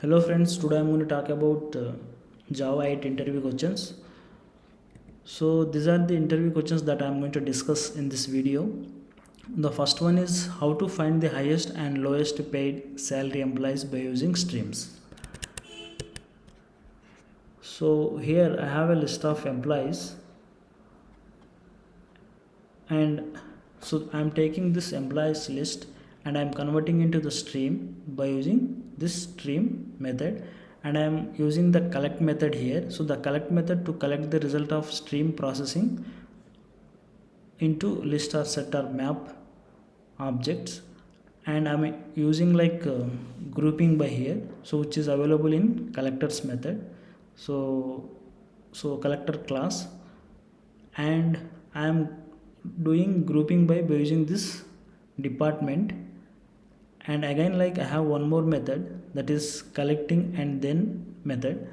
Hello friends, today I'm going to talk about Java 8 interview questions. So these are the interview questions that I'm going to discuss in this video. The first one is how to find the highest and lowest paid salary employees by using streams. So here I have a list of employees, and so I'm taking this employees list and I'm converting into the stream by using this stream method, and I'm using the collect method here. So the collect method to collect the result of stream processing into list or set or map objects, and I'm using grouping by here, so which is available in collectors method. So collector class, and I am doing grouping by using this department, and again I have one more method, that is collecting and then method,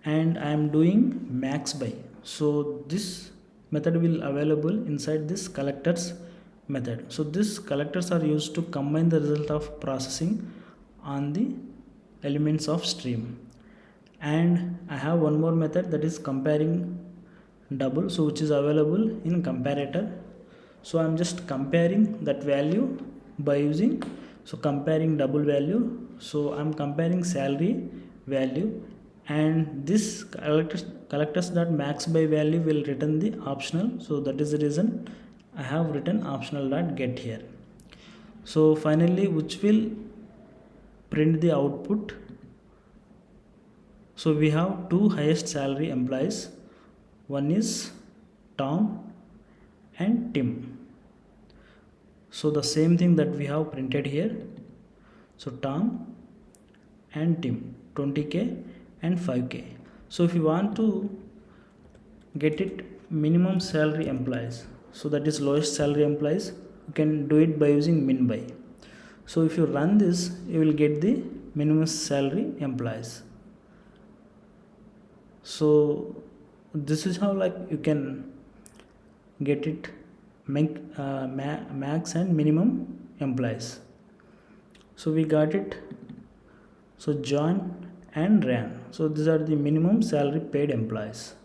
and I am doing max by. So this method will available inside this collectors method. So these collectors are used to combine the result of processing on the elements of stream. And I have one more method, that is comparing double, so which is available in comparator. So I'm just comparing that value by using, so comparing double value. So I'm comparing salary value, and this collectors dot max by value will return the optional. So that is the reason I have written optional dot get here. So finally, which will print the output. So we have two highest salary employees, one is Tom and Tim. So the same thing that we have printed here. So Tom and Tim, 20k and 5k. So if you want to get it minimum salary employees, so that is lowest salary employees, you can do it by using min by. So if you run this, you will get the minimum salary employees. So this is how you can get it max and minimum employees. So we got it. So John and Ran, so these are the minimum salary paid employees.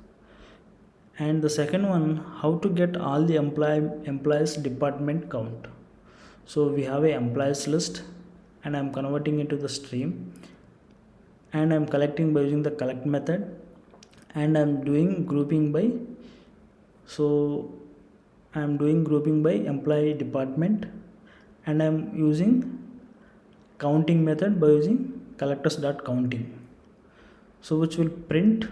And the second one, how to get all the employees department count. So we have a employees list, and I'm converting into the stream, and I'm collecting by using the collect method, and I'm doing grouping by. So I'm doing grouping by employee department, and I'm using counting method by using collectors dot counting, so which will print.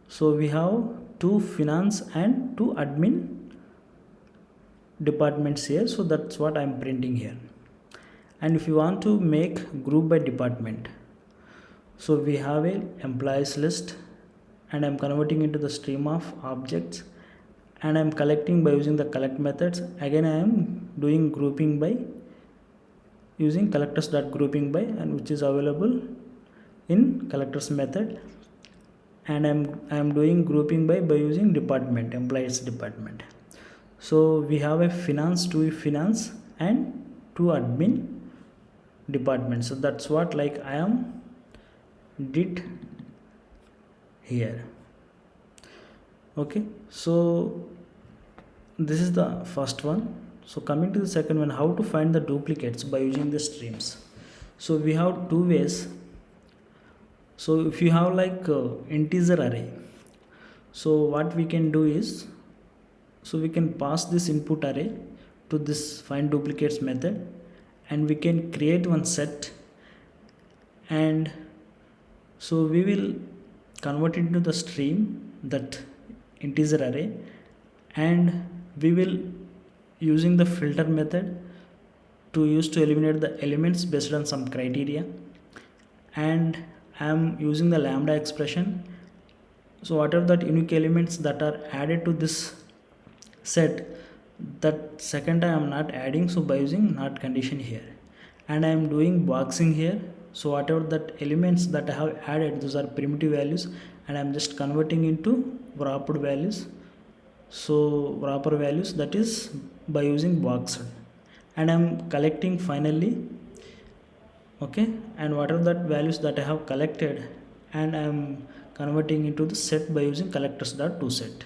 So we have two finance and two admin departments here, so that's what I'm printing here. And if you want to make group by department, so we have a employees list, and I'm converting into the stream of objects, and I'm collecting by using the collect methods. Again I am doing grouping by using collectors dot grouping by, and which is available in collectors method, and I'm doing grouping by using department, employees department. So we have a finance and two admin department. So that's what I am did here. Okay, so this is the first one. So coming to the second one, how to find the duplicates by using the streams. So we have two ways. So if you have integer array, so what we can do is, so we can pass this input array to this find duplicates method, and we can create one set, and so we will convert it into the stream, that integer array, and we will using the filter method to eliminate the elements based on some criteria, and I am using the lambda expression. So whatever that unique elements that are added to this set, that second time I am not adding, so by using not condition here, and I am doing boxing here. So whatever that elements that I have added, those are primitive values, and I am just converting into wrapped values. So wrapper values, that is by using boxed, and I'm collecting finally okay, and what are that values that I have collected, and I am converting into the set by using collectors.toSet.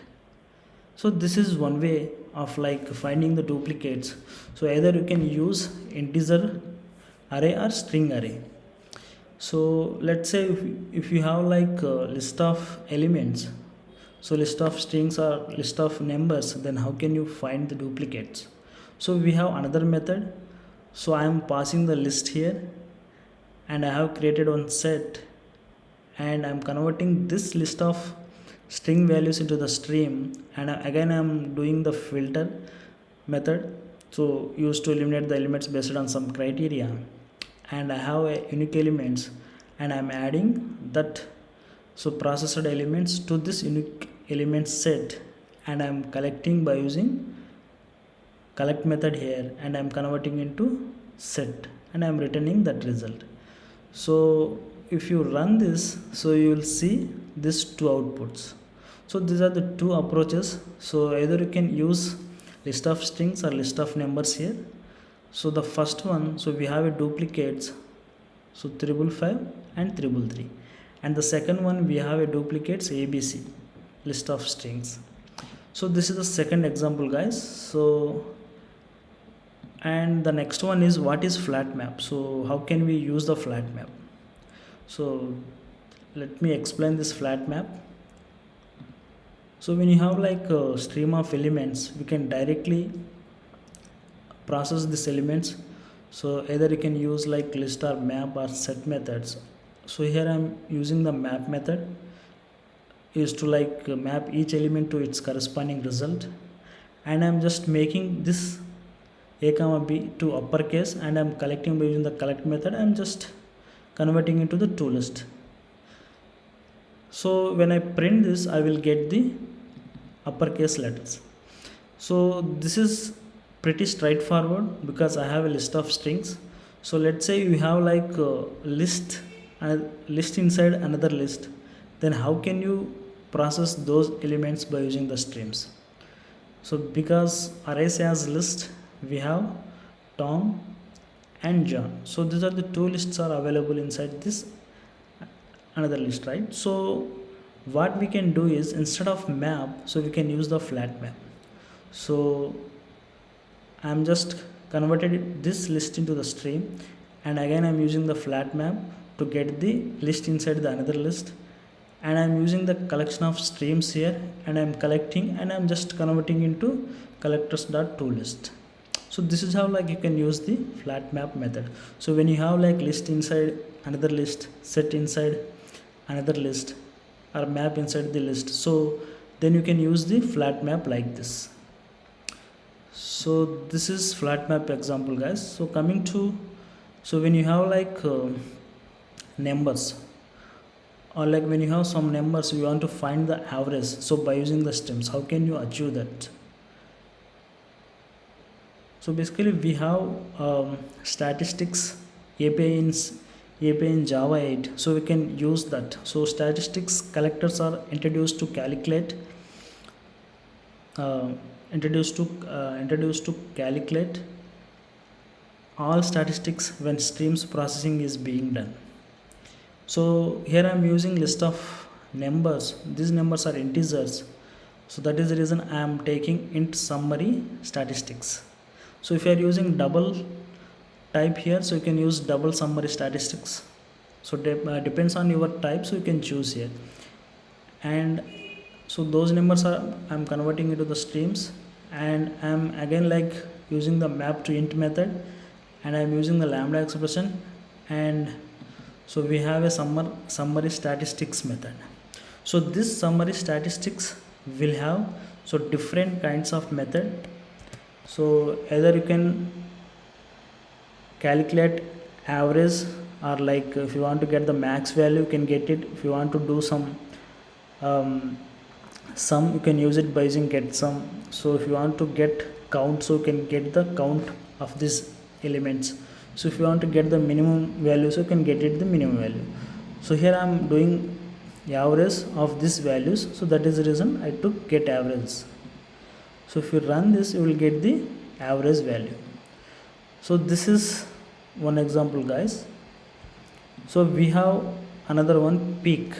So this is one way of like finding the duplicates. So either you can use integer array or string array. So let's say if you have like a list of elements, so list of strings or list of numbers, then how can you find the duplicates? So we have another method. So I am passing the list here, and I have created one set, and I'm converting this list of string values into the stream, and again I'm doing the filter method, so used to eliminate the elements based on some criteria, and I have a unique elements, and I'm adding that so processed elements to this unique element set, and I'm collecting by using collect method here, and I'm converting into set, and I'm returning that result. So if you run this, so you will see these two outputs. So these are the two approaches. So either you can use list of strings or list of numbers here. So the first one, so we have a duplicates, so 555 and 333, and the second one we have a duplicates ABC list of strings. So this is the second example, guys. So and the next one is what is flat map. So how can we use the flat map? So let me explain this flat map. So when you have like a stream of elements, we can directly process these elements. So either you can use like list or map or set methods. So here I'm using the map method, is to like map each element to its corresponding result, and I'm just making this a comma b to uppercase, and I'm collecting by using the collect method. I'm just converting into the to list. So when I print this, I will get the uppercase letters. So this is pretty straightforward because I have a list of strings. So let's say you have like a list inside another list, then how can you process those elements by using the streams? So because arrays as list, we have Tom and John. So these are the two lists are available inside this another list, right? So what we can do is, instead of map, so we can use the flat map. So I'm just converted this list into the stream, and again I'm using the flat map to get the list inside the another list, and I'm using the collection of streams here, and I'm collecting, and I'm just converting into collectors.toList. So this is how like you can use the flat map method. So when you have like list inside another list, set inside another list, or map inside the list, so then you can use the flat map like this. So this is flat map example, guys. So coming to, so when you have like numbers, or like when you have some numbers, you want to find the average, so by using the streams, how can you achieve that? So basically we have statistics API in Java 8, so we can use that. So statistics collectors are introduced to calculate all statistics when streams processing is being done. So here I am using list of numbers. These numbers are integers, so that is the reason I am taking int summary statistics. So if you are using double type here, so you can use double summary statistics. So depends on your type, so you can choose here. And so those numbers are I'm converting into the streams, and I'm again like using the map to int method, and I'm using the lambda expression, and so we have a summary statistics method. So this summary statistics will have so different kinds of method. So either you can calculate average, or like if you want to get the max value, you can get it. If you want to do some sum, you can use it by using get sum. So if you want to get count, so you can get the count of these elements. So if you want to get the minimum value, so you can get it the minimum value. So here I am doing average of these values, so that is the reason I took get average. So if you run this, you will get the average value. So this is one example, guys. So we have another one, peak.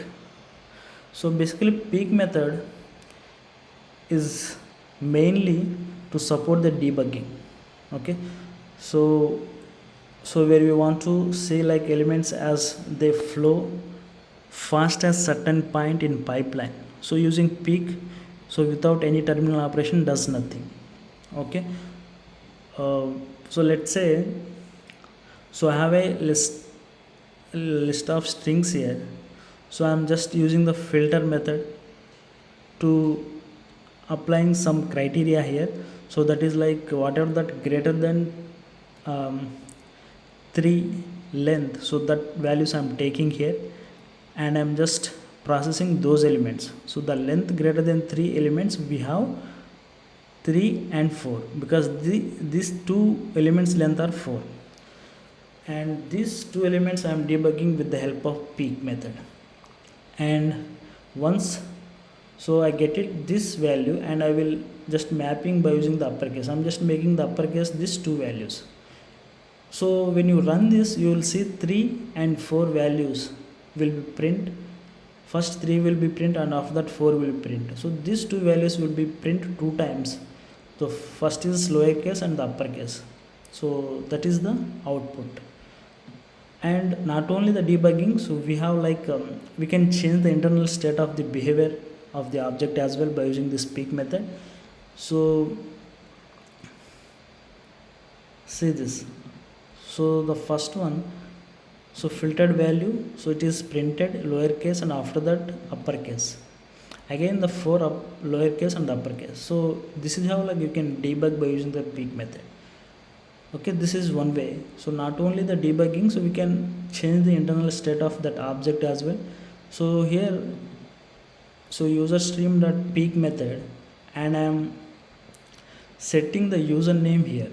So basically peak method is mainly to support the debugging. Okay, so where we want to say like elements as they flow fast as certain point in pipeline. So using peak, so without any terminal operation does nothing. Okay, uh, so let's say, so I have a list of strings here. So I'm just using the filter method to applying some criteria here. So that is like whatever that greater than 3 length, so that values I'm taking here, and I'm just processing those elements. So the length greater than 3 elements, we have 3 and 4, because these two elements length are 4, and these two elements I am debugging with the help of peak method. And once, so I get it this value, and I will just mapping by using the uppercase. I'm just making the uppercase these two values. So when you run this, you will see 3 and 4 values will be print. First 3 will be print, and after that 4 will be print. So these two values will be print 2 times. So first is lowercase and the uppercase. So that is the output. And not only the debugging, so we have like we can change the internal state of the behavior of the object as well by using this peak method. So see this. So the first one, so filtered value, so it is printed lowercase and after that uppercase. Again the 4 lowercase and uppercase. So this is how like you can debug by using the peak method. Okay, this is one way. So not only the debugging, so we can change the internal state of that object as well. So here, so user stream dot peak method, and I am setting the username here.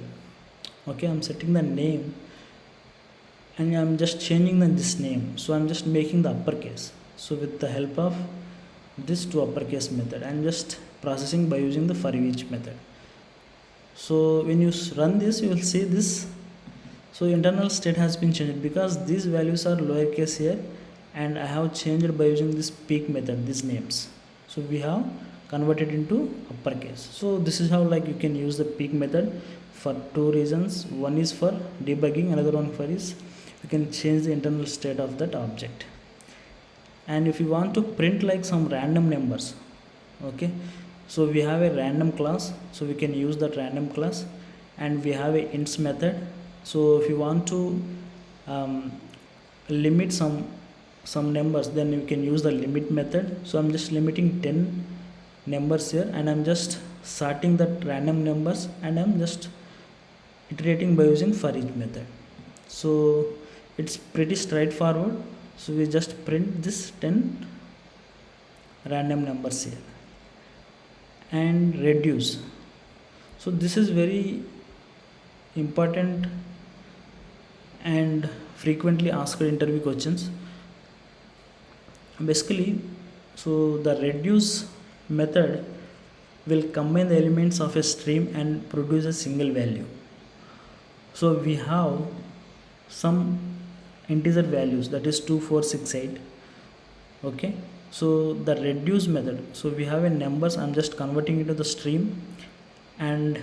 Okay, I'm setting the name, and I'm just changing this name. So I'm just making the uppercase. So with the help of this to uppercase method, I'm just processing by using the for each method. So when you run this, you will see this. So internal state has been changed because these values are lowercase here, and I have changed by using this peak method, these names. So we have converted into uppercase. So this is how like you can use the peak method for two reasons. One is for debugging, another one for is you can change the internal state of that object. And if you want to print like some random numbers, okay, so we have a random class, so we can use that random class, and we have a ints method. So if you want to limit some numbers, then you can use the limit method. So I'm just limiting 10 numbers here, and I'm just sorting that random numbers, and I'm just iterating by using for each method. So it's pretty straightforward. So we just print this 10 random numbers here. And reduce, so this is very important and frequently asked interview questions. Basically, so the reduce method will combine the elements of a stream and produce a single value. So we have some integer values, that is 2 4 6 8. Okay, so the reduce method, so we have a numbers, I'm just converting it to the stream, and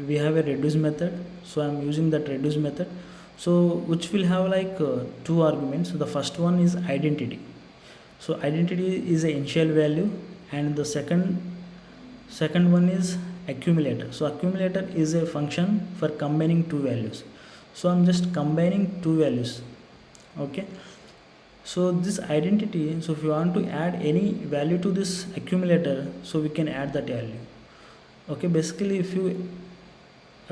we have a reduce method. So I'm using that reduce method, so which will have like two arguments. So the first one is identity. So identity is a initial value, and the second one is accumulator. So accumulator is a function for combining two values. So I'm just combining two values. Okay, so this identity, so if you want to add any value to this accumulator, so we can add that value. Okay, basically if you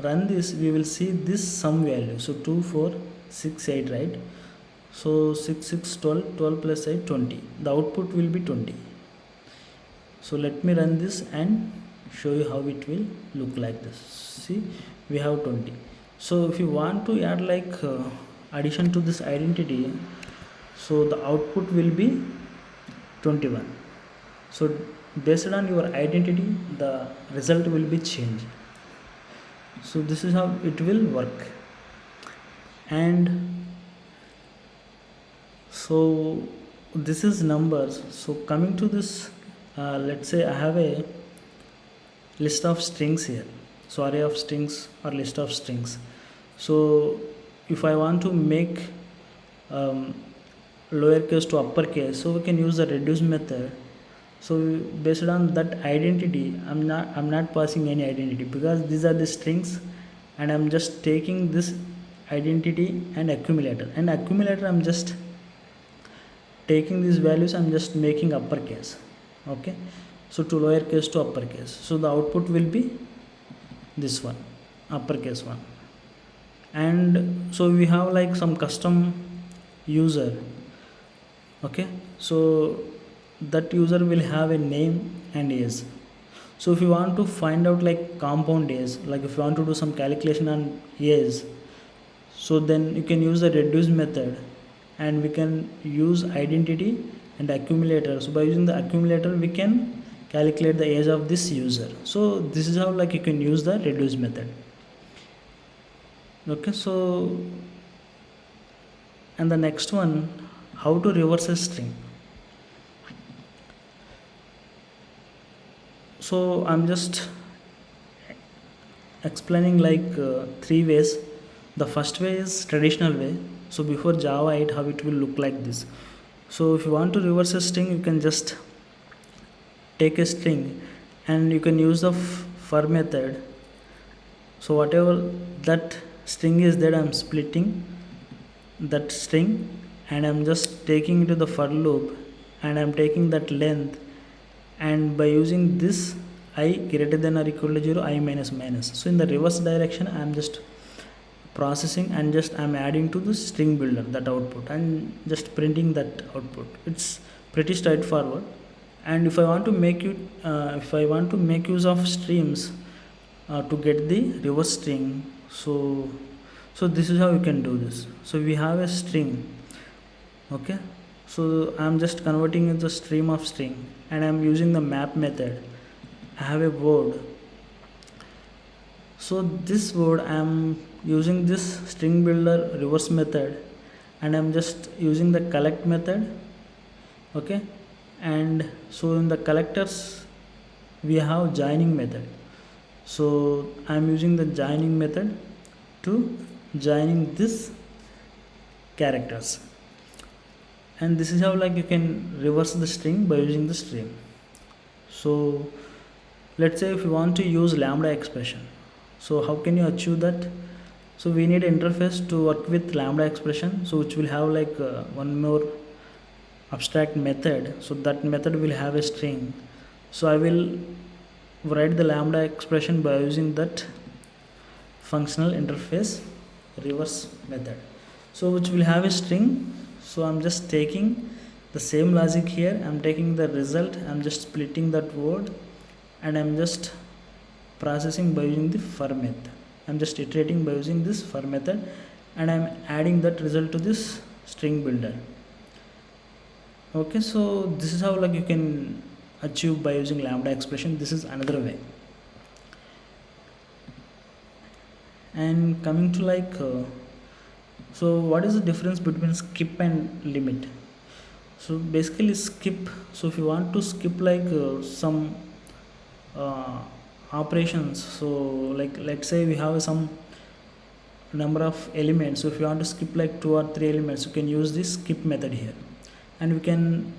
run this, we will see this sum value. So 2 4 6 8, right? So 6 6 12, 12 plus 8 20, the output will be 20. So let me run this and show you how it will look like this. See, we have 20. So if you want to add like addition to this identity, so the output will be 21. So based on your identity, the result will be changed. So this is how it will work. And So this is numbers. So coming to this, let's say I have a list of strings here. So array of strings or list of strings. So if I want to make um, lowercase to uppercase, so we can use the reduce method. So based on that identity, I'm not passing any identity because these are the strings, and I'm just taking this identity and accumulator. And accumulator, I'm just taking these values, I'm just making uppercase. Okay, so to lowercase to uppercase. So the output will be this one, uppercase one. And so we have like some custom user. Okay, so that user will have a name and age. So if you want to find out like compound age, like if you want to do some calculation on age, so then you can use the reduce method, and we can use identity and accumulator. So by using the accumulator, we can calculate the age of this user. So this is how like you can use the reduce method. Okay, so and the next one, how to reverse a string. So I'm just explaining like three ways. The first way is traditional way. So before Java 8, how it will look like this. So if you want to reverse a string, you can just take a string and you can use the for method. So whatever that string is, that I'm splitting that string, and I'm just taking into the for loop, and I'm taking that length, and by using this I greater than or equal to 0, I minus minus. So in the reverse direction, I'm just processing and just I'm adding to the string builder that output and just printing that output. It's pretty straightforward. And if I want to make use of streams to get the reverse string, so this is how you can do this. So we have a string. Okay, so I'm just converting the stream of string, and I'm using the map method. I have a word. So this word, I'm using this string builder reverse method, and I'm just using the collect method. Okay, and so in the collectors we have joining method. So I'm using the joining method to joining this characters, and this is how like you can reverse the string by using the stream. So let's say if you want to use lambda expression, so how can you achieve that? So we need interface to work with lambda expression, so which will have like one more abstract method. So that method will have a string. So I will write the lambda expression by using that functional interface reverse method, so which will have a string. So I'm just taking the same logic here. I'm taking the result, I'm just splitting that word, and I'm just processing by using the for method. I'm just iterating by using this for method, and I'm adding that result to this string builder. Okay, so this is how like you can achieve by using lambda expression. This is another way. And coming to like so what is the difference between skip and limit? So basically skip, so if you want to skip like some operations, so like let's say we have some number of elements, so if you want to skip like 2 or 3 elements, you can use this skip method here, and we can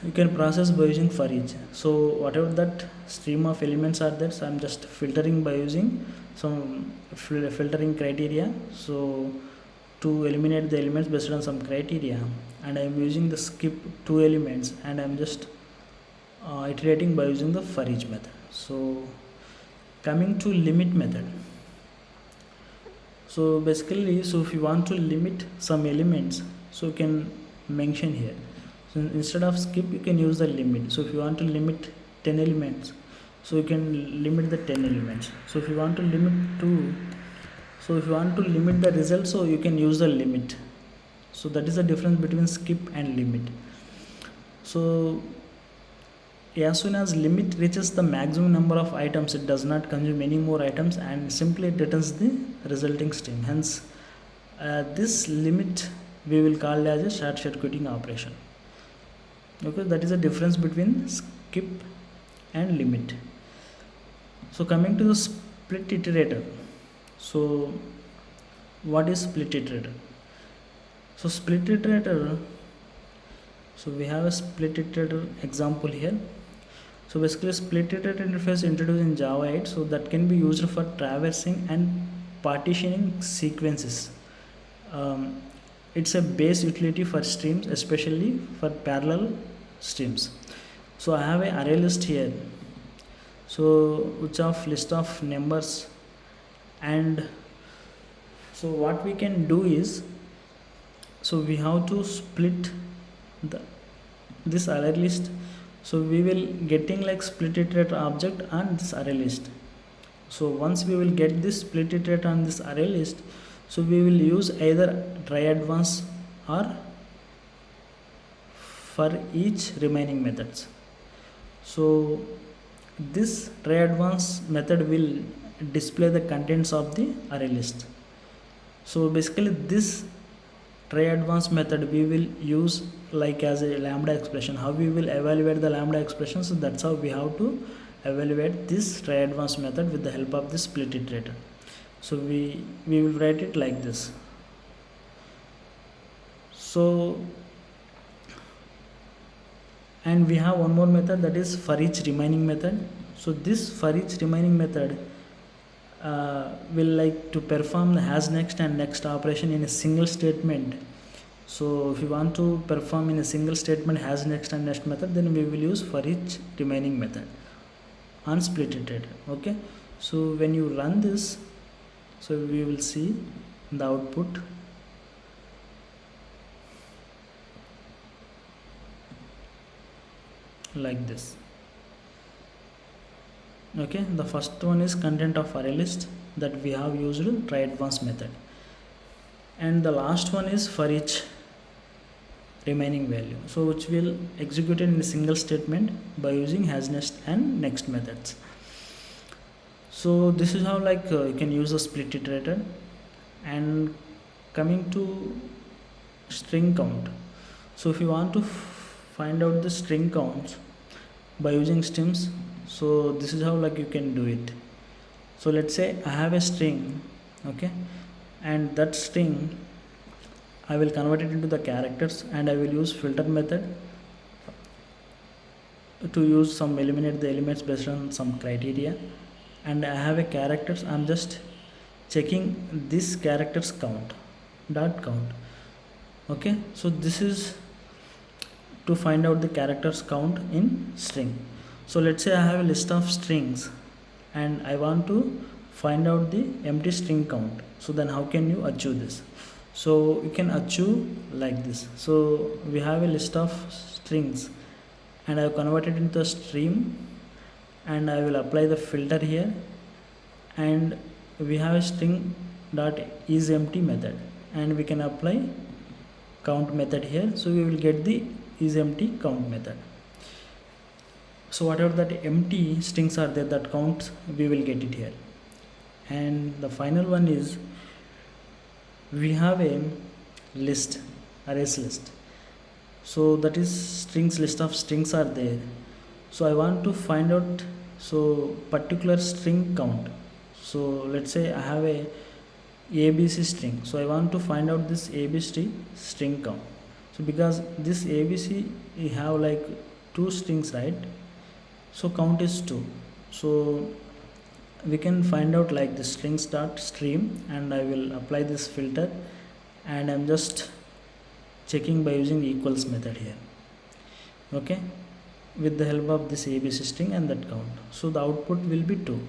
you can process by using for each. So whatever that stream of elements are there, so I'm just filtering by using some filtering criteria, so to eliminate the elements based on some criteria, and I'm using the skip 2 elements, and I'm just iterating by using the for each method. So coming to limit method, so basically, so if you want to limit some elements, so you can mention here. So instead of skip, you can use the limit. So if you want to limit 10 elements, so you can limit the 10 elements. So if you want to limit 2, so if you want to limit the result, so you can use the limit. So that is the difference between skip and limit. So as soon as limit reaches the maximum number of items, it does not consume any more items, and simply it returns the resulting stream. Hence This limit we will call as a short circuiting operation. Okay, that is the difference between skip and limit. So coming to the split iterator. So what is split iterator? So split iterator, so we have a split iterator example here. So basically split iterator interface introduced in Java 8, so that can be used for traversing and partitioning sequences. It's a base utility for streams, especially for parallel streams. So I have an array list here, so which of list of numbers, and so what we can do is, so we have to split this array list. So we will getting like split iterator object on this array list. So once we will get this split iterator on this array list, so we will use either try advance or for each remaining methods. So this try advance method will display the contents of the array list. So basically this try advance method we will use like as a lambda expression. How we will evaluate the lambda expression? So that's how we have to evaluate this try advance method with the help of this split iterator. So we will write it like this. So and we have one more method, that is for each remaining method. So this for each remaining method will like to perform the has next and next operation in a single statement. So if you want to perform in a single statement has next and next method, then we will use for each remaining method on split iterator. Okay, so when you run this, so we will see the output like this. Okay, the first one is content of array list that we have used try advance method, and the last one is for each remaining value, so which will execute in a single statement by using has next and next methods. So this is how like you can use a split iterator. And coming to string count, so if you want to find out the string counts by using streams, so this is how like you can do it. So let's say I have a string, okay, and that string I will convert it into the characters, and I will use filter method to use some eliminate the elements based on some criteria. And I have a characters, I'm just checking this characters count dot count. Okay, so this is to find out the characters count in string. So let's say I have a list of strings and I want to find out the empty string count. So then how can you achieve this? So you can achieve like this. So we have a list of strings and I have converted into a stream, and I will apply the filter here, and we have a string dot is empty method, and we can apply count method here. So we will get the is empty count method. So whatever that empty strings are there that counts, we will get it here. And the final one is we have a list, arrays list. So that is strings, list of strings are there. So I want to find out so particular string count. So let's say I have a ABC string, so I want to find out this ABC string count. So because this ABC we have like two strings, right? So count is 2. So we can find out like the strings dot stream, and I will apply this filter, and I'm just checking by using equals method here. Okay, with the help of this ABC string and that count. So the output will be 2.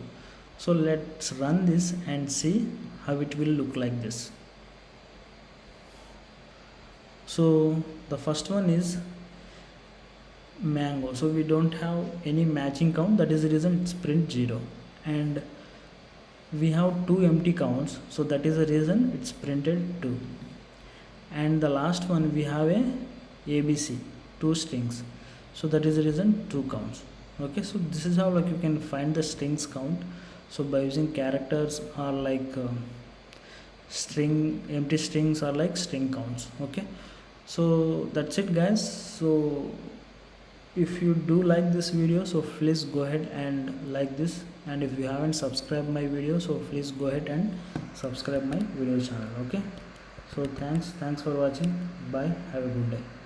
So let's run this and see how it will look like this. So the first one is mango, so we don't have any matching count, that is the reason it's print 0. And we have two empty counts, so that is the reason it's printed 2. And the last one we have a ABC, two strings, so that is the reason 2 counts. Okay, so this is how like you can find the strings count. So by using characters or like empty strings are like string counts. Okay, so that's it guys. So if you do like this video, so please go ahead and like this, and if you haven't subscribed my video, so please go ahead and subscribe my video channel. Okay, so thanks for watching. Bye, have a good day.